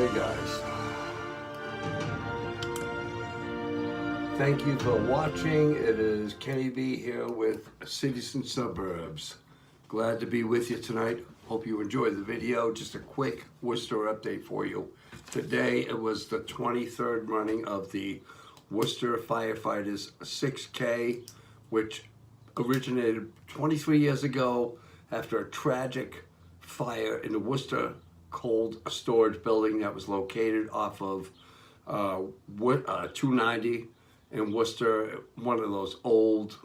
Hey guys, thank you for watching. It is Kenny B here with Cities and Suburbs. Glad to be with you tonight. Hope you enjoyed the video. Just a quick Worcester update for you. Today it was the 23rd running of the Worcester Firefighters 6K, which originated 23 years ago after a tragic fire in the Worcester cold storage building that was located off of 290 in Worcester, one of those old,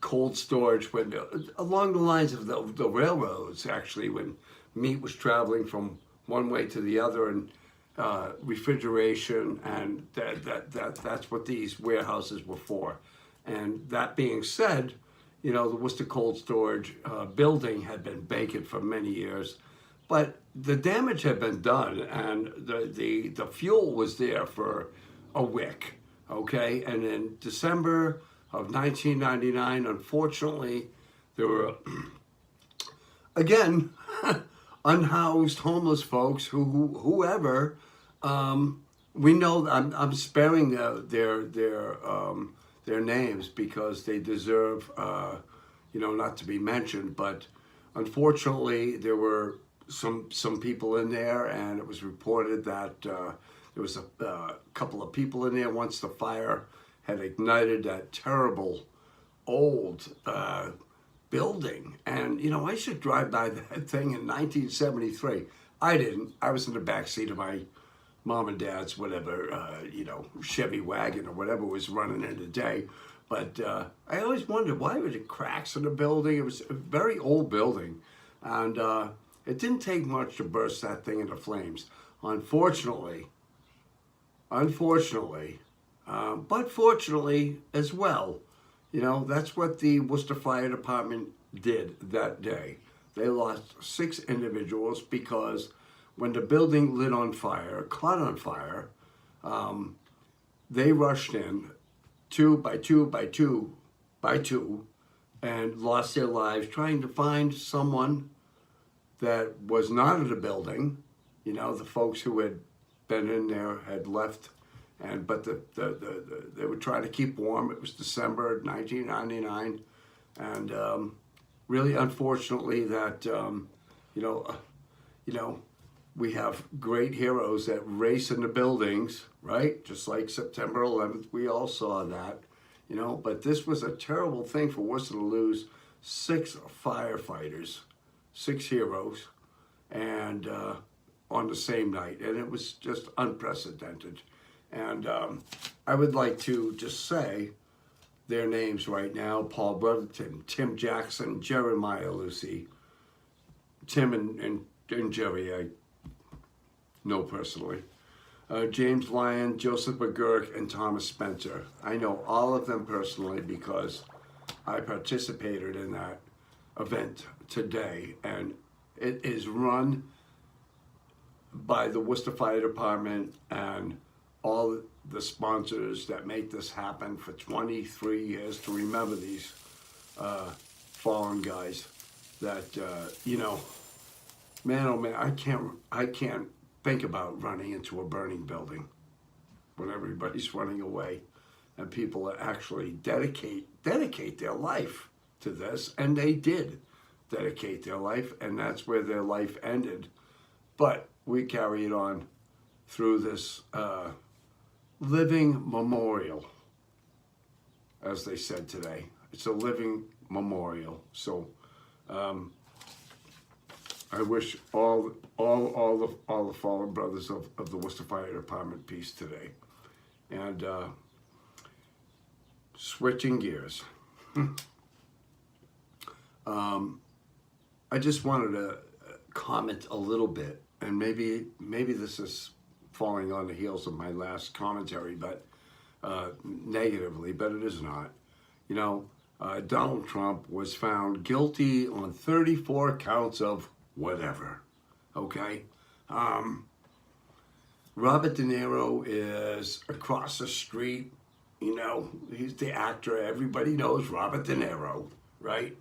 cold storage window along the lines of the railroads, actually, when meat was traveling from one way to the other, and refrigeration, and that's what these warehouses were for. And that being said, the Worcester cold storage building had been vacant for many years, but the damage had been done, and the fuel was there for a wick, okay? And in December of 1999, unfortunately, there were, again, unhoused homeless folks whoever, we know, I'm sparing their names because they deserve, not to be mentioned, but unfortunately there were some people in there, and it was reported that there was a couple of people in there once the fire had ignited that terrible old building. And I should drive by that thing in 1973. I didn't. I was in the back seat of my mom and dad's whatever Chevy wagon or whatever was running in the day. But I always wondered, why were there cracks in the building? It was a very old building, and it didn't take much to burst that thing into flames. Unfortunately, but fortunately as well, that's what the Worcester Fire Department did that day. They lost 6 individuals because when the building caught on fire, they rushed in 2 by 2 by 2 by 2 and lost their lives trying to find someone that was not in the building. The folks who had been in there had left, but they were trying to keep warm. It was December 1999, and really unfortunately that we have great heroes that race in the buildings, right? Just like September 11th, we all saw that, but this was a terrible thing for Worcester to lose 6 firefighters, 6 heroes, and on the same night, and it was just unprecedented. And I would like to just say their names right now: Paul Brotherton, Tim Jackson, Jeremiah Lucy. Tim and Jerry I know personally. James Lyon, Joseph McGurk, and Thomas Spencer. I know all of them personally because I participated in that event today, and it is run by the Worcester Fire Department and all the sponsors that make this happen for 23 years to remember these fallen guys that, man, oh man, I can't think about running into a burning building when everybody's running away, and people actually dedicate their life to this, and they did dedicate their life, and that's where their life ended. But we carry it on through this living memorial, as they said today. It's a living memorial. So I wish all the fallen brothers of the Worcester Fire Department peace today. And switching gears, I just wanted to comment a little bit, and maybe this is falling on the heels of my last commentary, but negatively, but it is not. Donald Trump was found guilty on 34 counts of whatever, okay? Robert De Niro is across the street, he's the actor. Everybody knows Robert De Niro, right?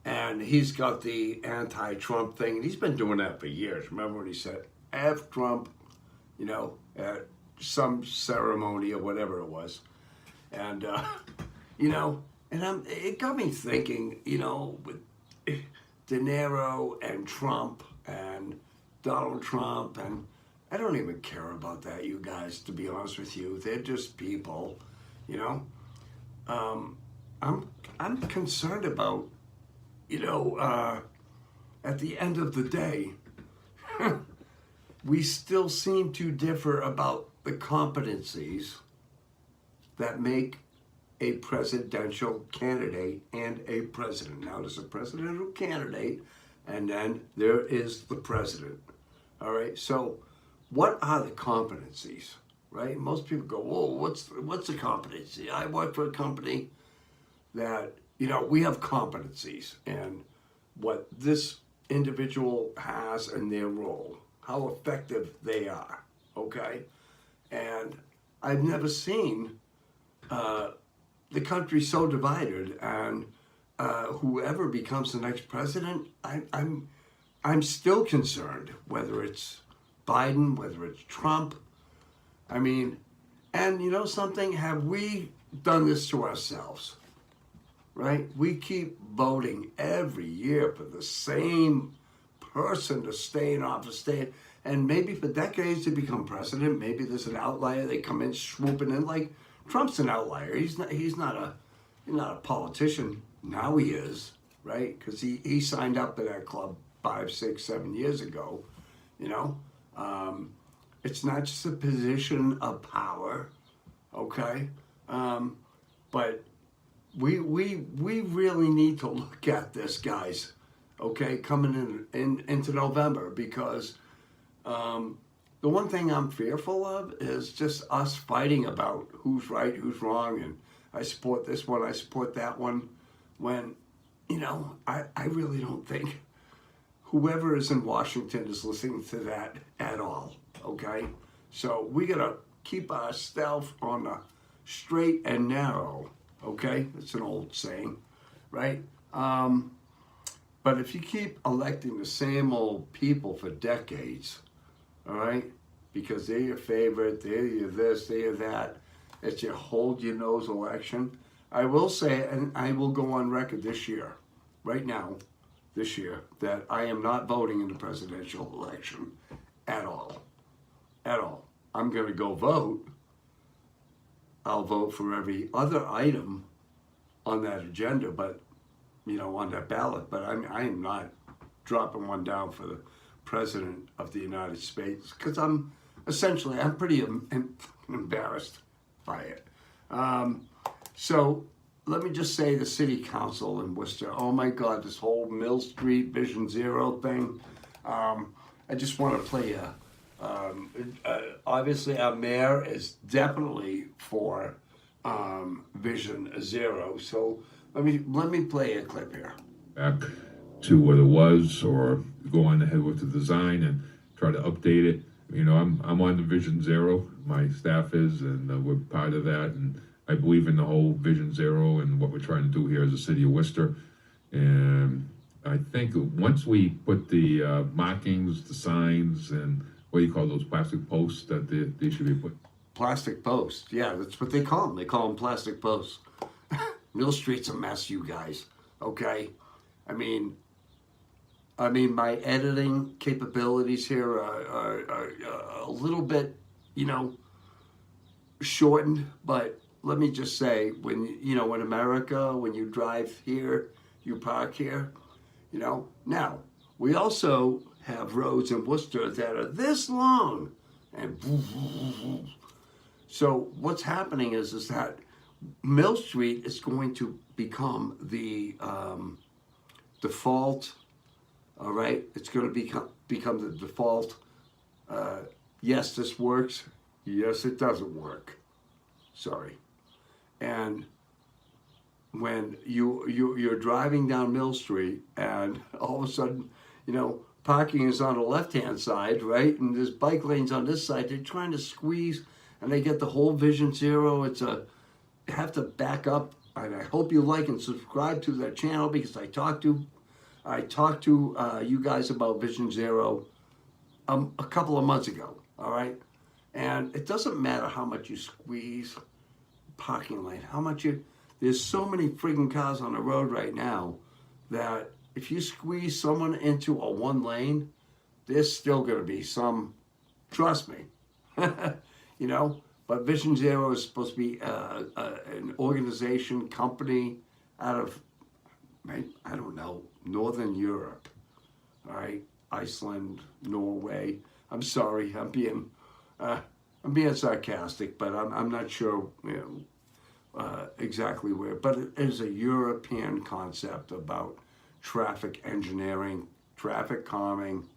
And he's got the anti-Trump thing, and he's been doing that for years. Remember when he said, F Trump, you know, at some ceremony or whatever it was. And, you know, and it got me thinking, you know, with De Niro and Trump and Donald Trump, and I don't even care about that, you guys, to be honest with you. They're just people, you know. I'm concerned about, you know, at the end of the day, we still seem to differ about the competencies that make a presidential candidate and a president. Now, there's a presidential candidate, and then there is the president. All right, so what are the competencies, right? Most people go, whoa, what's the competency? I work for a company that, you know, we have competencies and what this individual has in their role, how effective they are, okay? And I've never seen the country so divided, and whoever becomes the next president, I'm still concerned, whether it's Biden, whether it's Trump. I mean, and you know something, have we done this to ourselves, right? We keep voting every year for the same person to stay in office, and maybe for decades to become president. Maybe there's an outlier, they come in swooping in, like Trump's an outlier. He's not a politician. Now he is, right? Because he signed up to that club 5, 6, 7 years ago. You know, it's not just a position of power, okay? But we really need to look at this, guys. Okay, coming into November, because the one thing I'm fearful of is just us fighting about who's right, who's wrong, and I support this one, I support that one, when, you know, I really don't think whoever is in Washington is listening to that at all, okay? So we gotta keep ourselves on the straight and narrow, okay? It's an old saying, right? But if you keep electing the same old people for decades, all right, because they're your favorite, they're your this, they're your that, it's your hold your nose election. I will say, and I will go on record this year, right now, this year, that I am not voting in the presidential election at all. At all. I'm going to go vote. I'll vote for every other item on that agenda, but, you know, on that ballot, but I am not dropping one down for the President of the United States, because I'm pretty embarrassed by it. So let me just say, the city council in Worcester, oh my God, this whole Mill Street Vision Zero thing. I just want to play obviously our mayor is definitely for Vision Zero. So let me play a clip here. Back to what it was, or go on ahead with the design and try to update it. You know, I'm on the Vision Zero. My staff is, and we're part of that. And I believe in the whole Vision Zero and what we're trying to do here as a city of Worcester. And I think once we put the markings, the signs, and what do you call those plastic posts that they should be put? Plastic posts, yeah, that's what they call them. They call them plastic posts. Mill Street's a mess, you guys. Okay, I mean, my editing capabilities here are a little bit, you know, shortened. But let me just say, when, you know, in America, when you drive here, you park here, you know. Now, we also have roads in Worcester that are this long, and so what's happening is that Mill Street is going to become the default. All right, it's going to become the default. Yes, this works. Yes, it doesn't work. Sorry. And when you're driving down Mill Street, and all of a sudden, you know, parking is on the left-hand side, right? And there's bike lanes on this side. They're trying to squeeze, and they get the whole Vision Zero. You have to back up. And I hope you like and subscribe to that channel, because I talk to I talked to you guys about Vision Zero a couple of months ago, all right? And it doesn't matter how much you squeeze parking lane, how much there's so many friggin' cars on the road right now that if you squeeze someone into a one lane, there's still gonna be some, trust me, you know? But Vision Zero is supposed to be an organization, company out of, I don't know, Northern Europe, all right? Iceland, Norway. I'm sorry, I'm being sarcastic, but I'm not sure, exactly where. But it is a European concept about traffic engineering, traffic calming,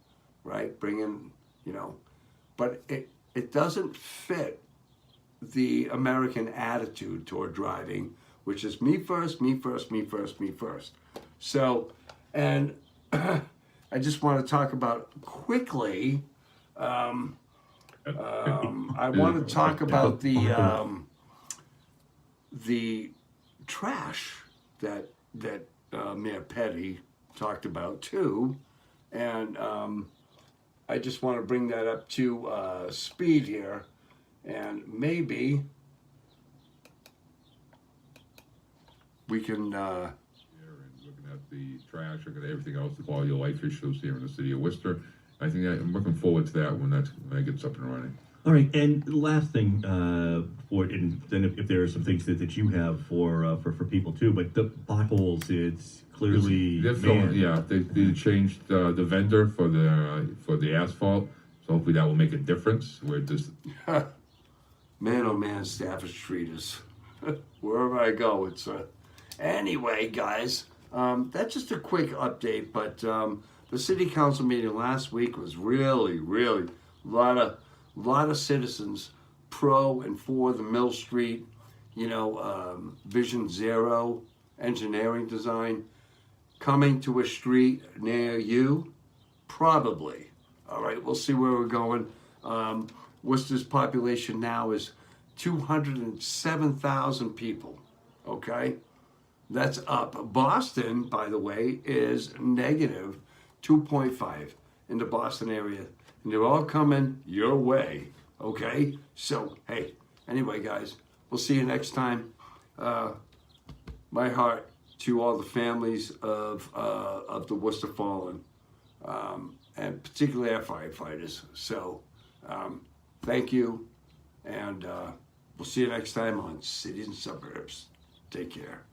right? Bringing, but it doesn't fit the American attitude toward driving, which is me first, me first, me first, me first. So, and I just want to talk about quickly. I want to talk about the trash that Mayor Petty talked about too, and I just want to bring that up to speed here, and maybe we can. Looking at the trash, looking at everything else, the quality of life issues here in the city of Worcester. I think I'm looking forward to that when that gets up and running. All right, and last thing, and then if there are some things that you have for people too, but the potholes, it's clearly They're filling, yeah. They changed the vendor for the asphalt, so hopefully that will make a difference. We're just man, oh man, Stafford Street is wherever I go. It's anyway, guys. That's just a quick update, but the city council meeting last week was really a lot of citizens pro and for the Mill Street, Vision Zero engineering design coming to a street near you, probably. All right, we'll see where we're going. Worcester's population now is 207,000 people. Okay. That's up. Boston, by the way, is negative 2.5 in the Boston area. And they're all coming your way, okay? So, hey, anyway, guys, we'll see you next time. My heart to all the families of the Worcester Fallen, and particularly our firefighters. So, thank you, and we'll see you next time on Cities and Suburbs. Take care.